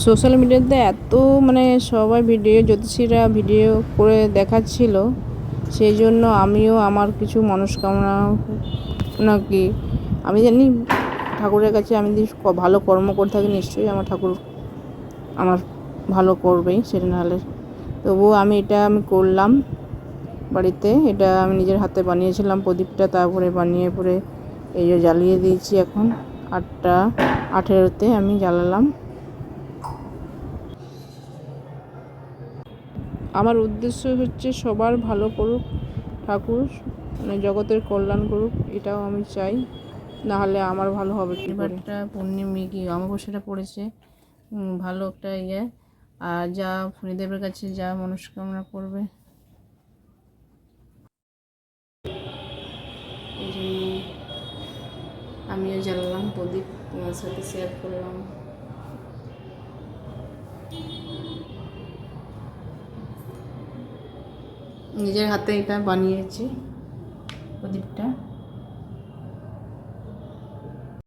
Social মিডিয়াতে এত মানে সবাই ভিডিও জ্যোতিষীরা ভিডিও করে দেখাচ্ছিল, সেই জন্য আমিও আমার কিছু মনস্কামনা নাকি আমি জানি ঠাকুরের কাছে আমি যদি ভালো কর্ম করে থাকি নিশ্চয়ই আমার ঠাকুর আমার ভালো করবেই, সেটা নাহলে তবুও আমি করলাম বাড়িতে। এটা আমি নিজের হাতে বানিয়েছিলাম প্রদীপটা, তারপরে বানিয়ে পরে এই যে জ্বালিয়ে দিয়েছি। এখন 8:18-তে আমি জ্বালালাম। আমার উদ্দেশ্য হচ্ছে সবার ভালো করুক ঠাকুর, মানে জগতের কল্যাণ করুক, এটাও আমি চাই, নাহলে আমার ভালো হবে কি করে। এবারটা পূর্ণিমা কি অমাবস্যাটা পড়েছে, ভালো একটা আর যা ফণিদেবের কাছে যা মনস্কামনা করবে এই জন্য আমিও জ্বালালাম প্রদীপ, তোমার সাথে শেয়ার করলাম। নিজের হাতে এটা বানিয়েছি প্রদীপটা।